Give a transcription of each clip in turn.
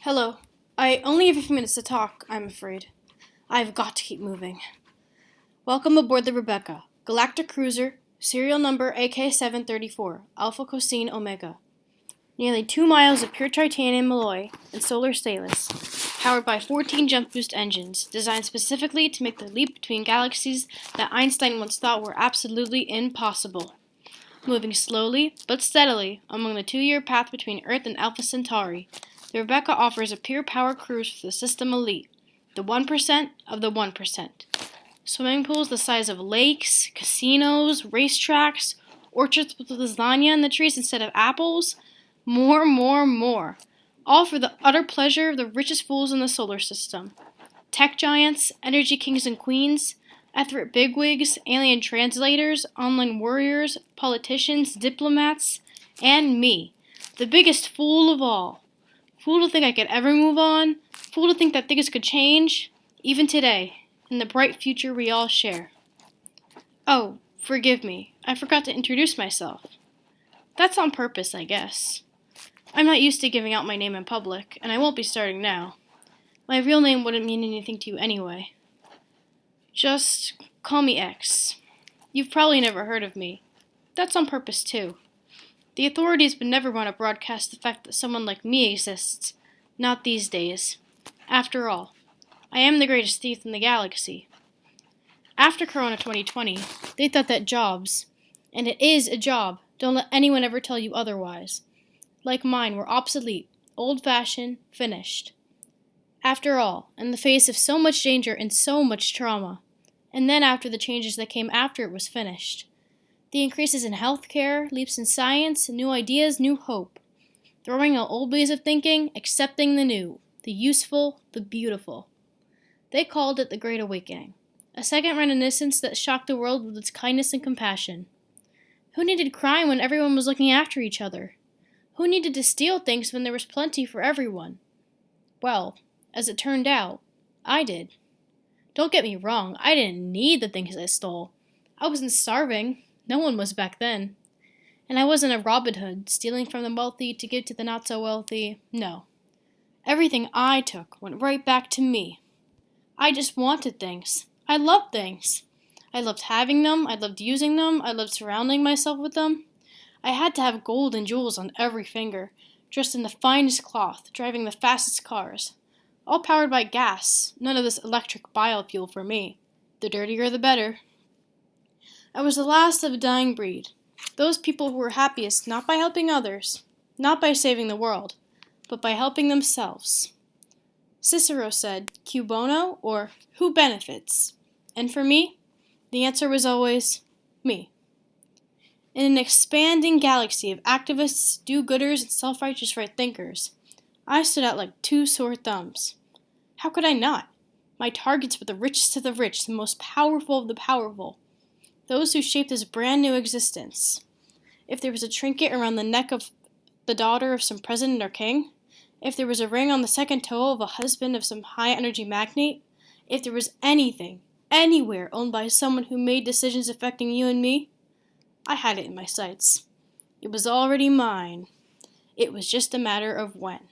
Hello. I only have a few minutes to talk, I'm afraid. I've got to keep moving. Welcome aboard the Rebecca, Galactic Cruiser, serial number AK-734, Alpha Cosine Omega. Nearly 2 miles of pure titanium alloy and solar stainless, powered by 14 jump boost engines, designed specifically to make the leap between galaxies that Einstein once thought were absolutely impossible. Moving slowly but steadily along the 2-year path between Earth and Alpha Centauri, the Rebecca offers a pure power cruise for the system elite, the 1% of the 1%. Swimming pools the size of lakes, casinos, racetracks, orchards with lasagna in the trees instead of apples, more. All for the utter pleasure of the richest fools in the solar system. Tech giants, energy kings and queens, etheric bigwigs, alien translators, online warriors, politicians, diplomats, and me, the biggest fool of all. Fool to think I could ever move on, fool to think that things could change, even today, in the bright future we all share. Oh, forgive me, I forgot to introduce myself. That's on purpose, I guess. I'm not used to giving out my name in public, and I won't be starting now. My real name wouldn't mean anything to you anyway. Just call me X. You've probably never heard of me. That's on purpose, too. The authorities would never want to broadcast the fact that someone like me exists. Not these days. After all, I am the greatest thief in the galaxy. After Corona 2020, they thought that jobs, and it is a job, don't let anyone ever tell you otherwise, like mine, were obsolete, old-fashioned, finished. After all, in the face of so much danger and so much trauma, and then after the changes that came after it was finished, the increases in healthcare, leaps in science, new ideas, new hope, throwing out old ways of thinking, accepting the new, the useful, the beautiful. They called it the Great Awakening, a second renaissance that shocked the world with its kindness and compassion. Who needed crime when everyone was looking after each other? Who needed to steal things when there was plenty for everyone? Well, as it turned out, I did. Don't get me wrong, I didn't need the things I stole. I wasn't starving. No one was back then. And I wasn't a Robin Hood, stealing from the wealthy to give to the not-so-wealthy. No. Everything I took went right back to me. I just wanted things. I loved things. I loved having them. I loved using them. I loved surrounding myself with them. I had to have gold and jewels on every finger, dressed in the finest cloth, driving the fastest cars. All powered by gas. None of this electric biofuel for me. The dirtier the better. I was the last of a dying breed. Those people who were happiest not by helping others, not by saving the world, but by helping themselves. Cicero said, "Cui bono?" or "Who benefits?" And for me, the answer was always, me. In an expanding galaxy of activists, do-gooders, and self-righteous right-thinkers, I stood out like two sore thumbs. How could I not? My targets were the richest of the rich, the most powerful of the powerful, those who shaped this brand new existence. If there was a trinket around the neck of the daughter of some president or king, if there was a ring on the second toe of a husband of some high-energy magnate, if there was anything, anywhere owned by someone who made decisions affecting you and me, I had it in my sights. It was already mine. It was just a matter of when.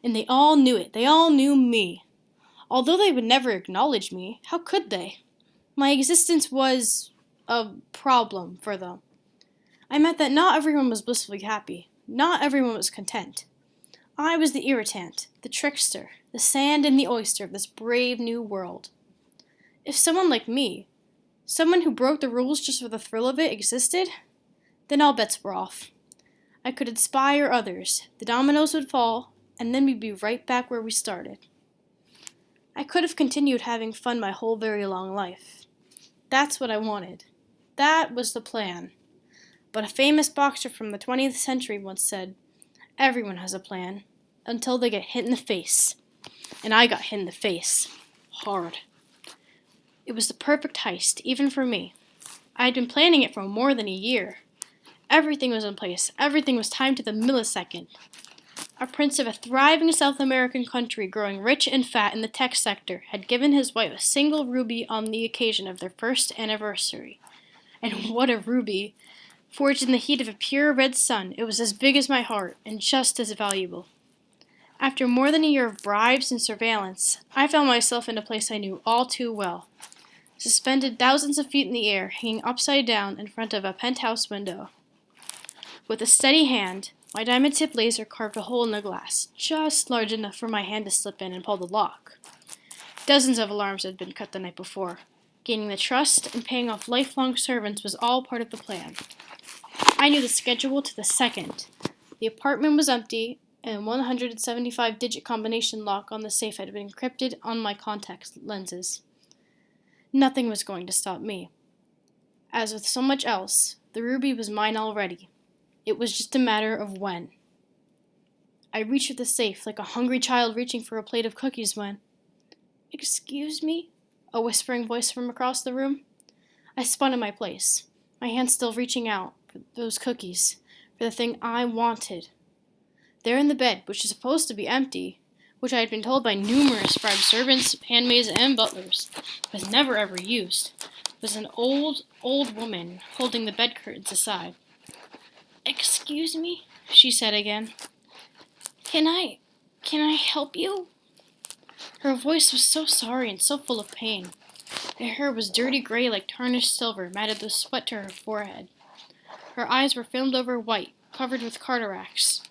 And they all knew it. They all knew me. Although they would never acknowledge me, how could they? My existence was a problem for them. I meant that not everyone was blissfully happy. Not everyone was content. I was the irritant, the trickster, the sand and the oyster of this brave new world. If someone like me, someone who broke the rules just for the thrill of it, existed, then all bets were off. I could inspire others, the dominoes would fall, and then we'd be right back where we started. I could have continued having fun my whole very long life. That's what I wanted. That was the plan. But a famous boxer from the 20th century once said, "Everyone has a plan, until they get hit in the face." And I got hit in the face. Hard. It was the perfect heist, even for me. I had been planning it for more than a year. Everything was in place. Everything was timed to the millisecond. A prince of a thriving South American country growing rich and fat in the tech sector had given his wife a single ruby on the occasion of their first anniversary. And what a ruby! Forged in the heat of a pure red sun, it was as big as my heart and just as valuable. After more than a year of bribes and surveillance, I found myself in a place I knew all too well, suspended thousands of feet in the air, hanging upside down in front of a penthouse window. With a steady hand, my diamond-tipped laser carved a hole in the glass, just large enough for my hand to slip in and pull the lock. Dozens of alarms had been cut the night before. Gaining the trust and paying off lifelong servants was all part of the plan. I knew the schedule to the second. The apartment was empty, and a 175-digit combination lock on the safe had been encrypted on my contact lenses. Nothing was going to stop me. As with so much else, the ruby was mine already. It was just a matter of when. I reached for the safe like a hungry child reaching for a plate of cookies when... "Excuse me?" a whispering voice from across the room. I spun in my place, my hand still reaching out for those cookies, for the thing I wanted. There in the bed, which is supposed to be empty, which I had been told by numerous bribed servants, handmaids, and butlers, was never ever used, was an old woman holding the bed curtains aside. "Excuse me," she said again. Can I help you?" Her voice was so sorry and so full of pain. Her hair was dirty gray like tarnished silver, matted with sweat to her forehead. Her eyes were filmed over white, covered with cataracts.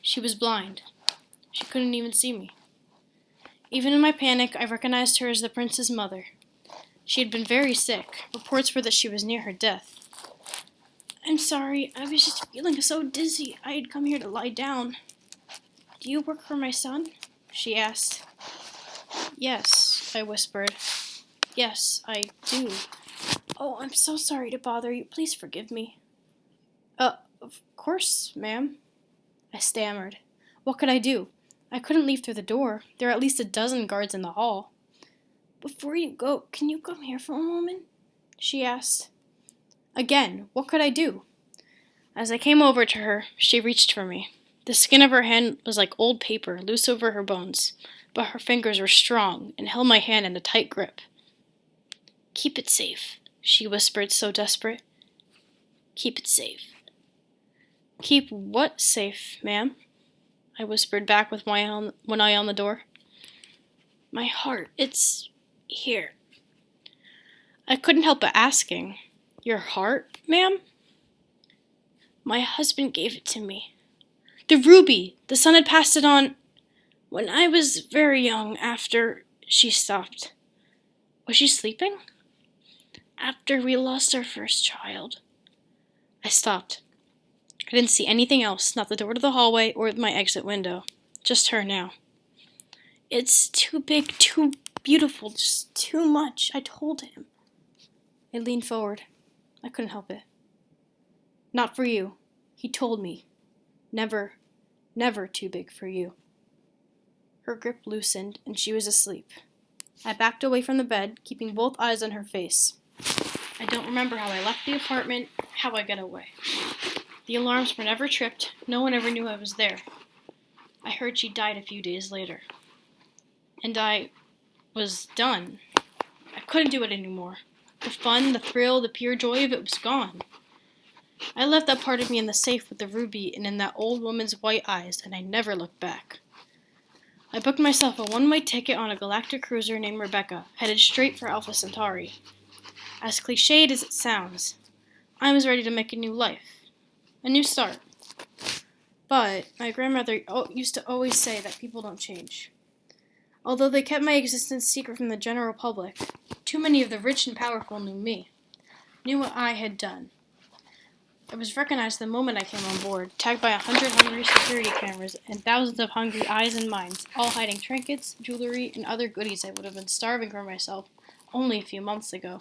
She was blind. She couldn't even see me. Even in my panic, I recognized her as the prince's mother. She had been very sick. Reports were that she was near her death. "I'm sorry, I was just feeling so dizzy. I had come here to lie down." "Do you work for my son?" she asked. "Yes," I whispered. "Yes, I do." "Oh, I'm so sorry to bother you. Please forgive me." Of course, ma'am," I stammered. What could I do? I couldn't leave through the door. There were at least a dozen guards in the hall. "Before you go, can you come here for a moment?" she asked. Again, what could I do? As I came over to her, she reached for me. The skin of her hand was like old paper, loose over her bones, but her fingers were strong and held my hand in a tight grip. "Keep it safe," she whispered, so desperate. "Keep it safe." "Keep what safe, ma'am?" I whispered back with one eye on the door. "My heart, it's here." I couldn't help but asking, "Your heart, ma'am?" "My husband gave it to me." "The ruby! The son had passed it on." "When I was very young, after..." She stopped. Was she sleeping? "After we lost our first child." I stopped. I didn't see anything else, not the door to the hallway or my exit window. Just her now. "It's too big, too beautiful, just too much, I told him." I leaned forward. I couldn't help it. "Not for you. He told me. Never, never too big for you." Her grip loosened, and she was asleep. I backed away from the bed, keeping both eyes on her face. I don't remember how I left the apartment, how I got away. The alarms were never tripped. No one ever knew I was there. I heard she died a few days later. And I was done. I couldn't do it anymore. The fun, the thrill, the pure joy of it was gone. I left that part of me in the safe with the ruby and in that old woman's white eyes, and I never looked back. I booked myself a one-way ticket on a galactic cruiser named Rebecca, headed straight for Alpha Centauri. As cliched as it sounds, I was ready to make a new life, a new start. But my grandmother used to always say that people don't change. Although they kept my existence secret from the general public, too many of the rich and powerful knew me, knew what I had done. I was recognized the moment I came on board, tagged by 100 hungry security cameras and thousands of hungry eyes and minds, all hiding trinkets, jewelry, and other goodies I would have been starving for myself only a few months ago.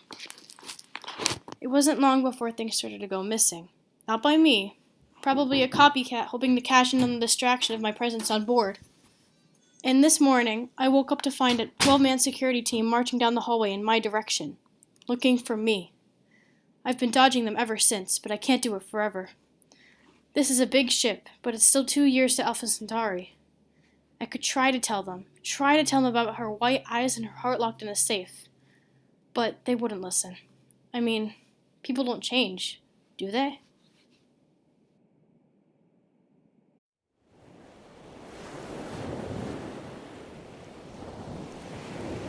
It wasn't long before things started to go missing. Not by me. Probably a copycat hoping to cash in on the distraction of my presence on board. And this morning, I woke up to find a 12-man security team marching down the hallway in my direction, looking for me. I've been dodging them ever since, but I can't do it forever. This is a big ship, but it's still 2 years to Alpha Centauri. I could try to tell them about her white eyes and her heart locked in a safe. But they wouldn't listen. I mean, people don't change, do they?